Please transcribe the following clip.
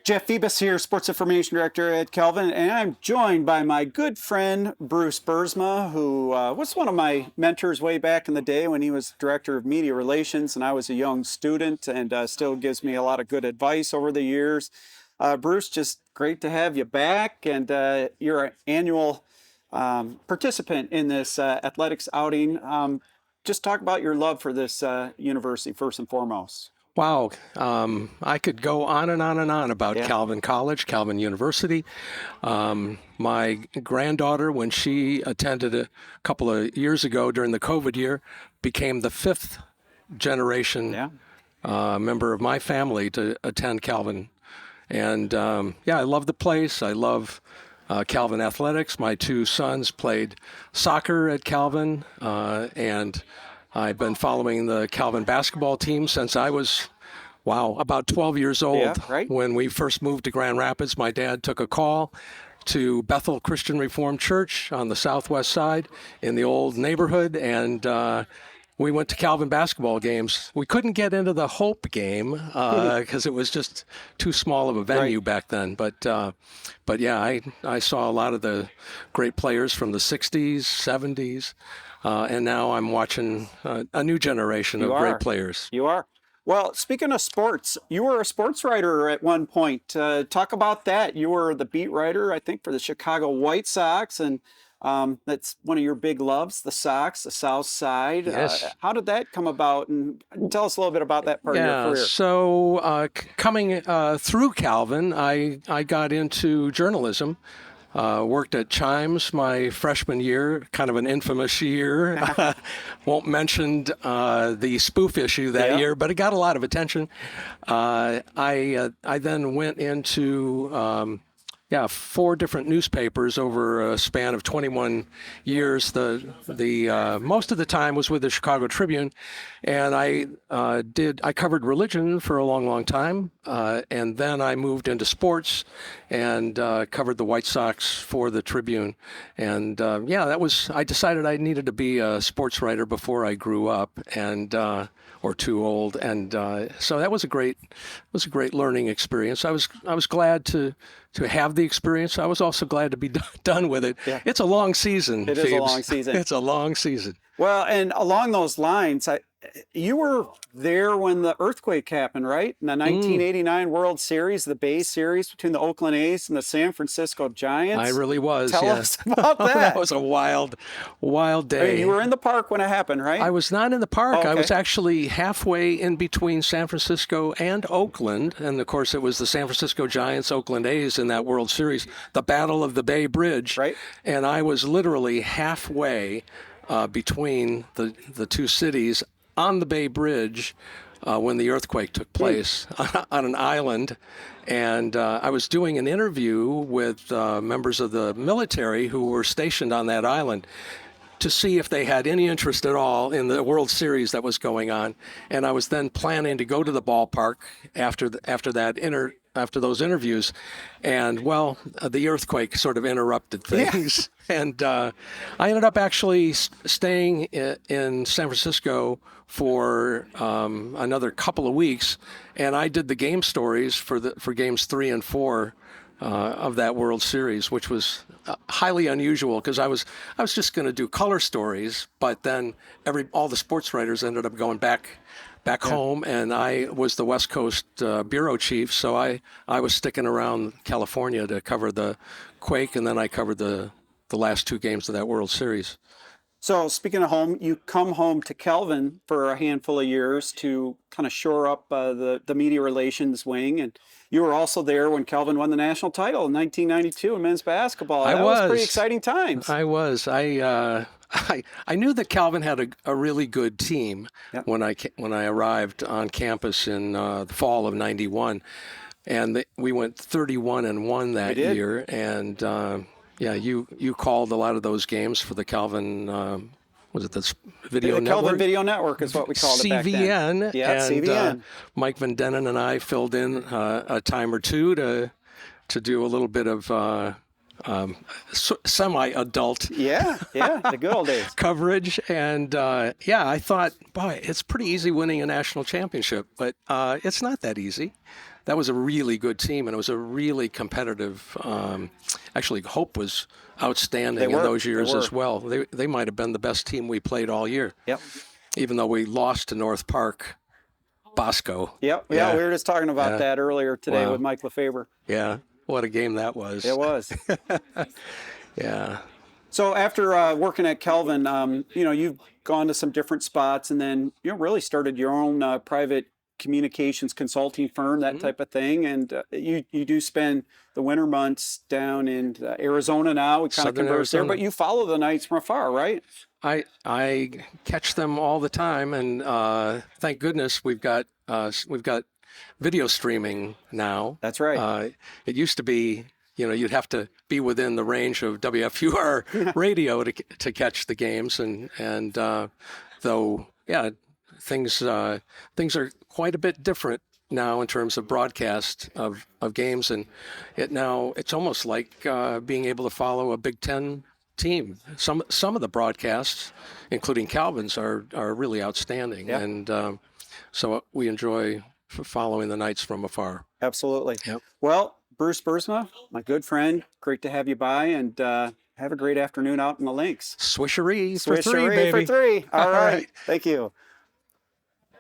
Jeff Phoebus here, Sports Information Director at Calvin, and I'm joined by my good friend, Bruce Buursma, who was one of my mentors way back in the day when he was Director of Media Relations and I was a young student, and still gives me a lot of good advice over the years. Bruce, just great to have you back, and you're an annual participant in this athletics outing. Just talk about your love for this university, first and foremost. Wow. I could go on and on and on about Calvin College, Calvin University. My granddaughter, when she attended a couple of years ago during the COVID year, became the fifth generation member of my family to attend Calvin. And I love the place. I love Calvin athletics. My two sons played soccer at Calvin, and I've been following the Calvin basketball team since I was, about 12 years old. Yeah, right. When we first moved to Grand Rapids, my dad took a call to Bethel Christian Reformed Church on the southwest side in the old neighborhood, and we went to Calvin basketball games. We couldn't get into the Hope game because it was just too small of a venue back then. But yeah, I saw a lot of the great players from the 60s, 70s. And now I'm watching a new generation of great players. You are. Well, speaking of sports, you were a sports writer at one point. Talk about that. You were the beat writer, I think, for the Chicago White Sox, and that's one of your big loves, the Sox, the South Side. Yes. How did that come about? And tell us a little bit about that part of your career. So coming through Calvin, I got into journalism. Worked at Chimes my freshman year, kind of an infamous year. Won't mention the spoof issue that year, but it got a lot of attention. I then went into 4 different newspapers over a span of 21 years. The most of the time was with the Chicago Tribune, and I covered religion for a long time, and then I moved into sports and covered the White Sox for the Tribune. And I decided I needed to be a sports writer before I grew up or too old, and so that was a great learning experience. I was glad to have the experience. I was also glad to be done with it. Yeah. It's a long season. It is a long season. It's a long season. Well, and along those lines, you were there when the earthquake happened, right? In the 1989 World Series, the Bay Series between the Oakland A's and the San Francisco Giants. I really was. Tell us about that. That was a wild day. I mean, you were in the park when it happened, right? I was not in the park. Okay. I was actually halfway in between San Francisco and Oakland. And of course, it was the San Francisco Giants, Oakland A's in that World Series, the Battle of the Bay Bridge. Right. And I was literally halfway between the two cities on the Bay Bridge when the earthquake took place on an island. And I was doing an interview with members of the military who were stationed on that island to see if they had any interest at all in the World Series that was going on. And I was then planning to go to the ballpark after those interviews. And the earthquake sort of interrupted things. Yeah. And I ended up actually staying in San Francisco for another couple of weeks, and I did the game stories for games 3 and 4 of that World Series, which was highly unusual because I was just going to do color stories, but then all the sports writers ended up going back home, and I was the West Coast bureau chief, so I was sticking around California to cover the quake, and then I covered the last 2 games of that World Series. So speaking of home, you come home to Calvin for a handful of years to kind of shore up the media relations wing, and you were also there when Calvin won the national title in 1992 in men's basketball. That was pretty exciting times. I was. I knew that Calvin had a really good team when I arrived on campus in the fall of '91, and we went 31-1 that year, and. You called a lot of those games for the Calvin, was it the Video Network? Calvin Video Network is what we called it back then. CVN. Yeah, CVN. Mike Van Dennen and I filled in a time or two to do a little bit of semi-adult Yeah, the good old days. coverage. And yeah, I thought, boy, it's pretty easy winning a national championship, but it's not that easy. That was a really good team, and it was a really competitive. Actually, Hope was outstanding in those years as well. They might have been the best team we played all year. Yep. Even though we lost to North Park, Bosco. Yep. Yeah, we were just talking about that earlier today with Mike Lefebvre. Yeah, what a game that was. It was. Yeah. So after working at Kelvin, you've gone to some different spots, and then really started your own private communications consulting firm, that type of thing. And you do spend the winter months down in Arizona now. We kind of converse there, but you follow the Knights from afar, right? I catch them all the time, and thank goodness we've got video streaming now. That's right. It used to be, you'd have to be within the range of WFUR radio to catch the games, and though, yeah, things are quite a bit different now in terms of broadcast of games, and it's almost like being able to follow a Big Ten team. Some of the broadcasts, including Calvin's, are really outstanding, and so we enjoy following the Knights from afar. Absolutely. Yep. Well, Bruce Buursma, my good friend, great to have you by, and have a great afternoon out in the links. Swishery for three, baby. For three. All right. Thank you.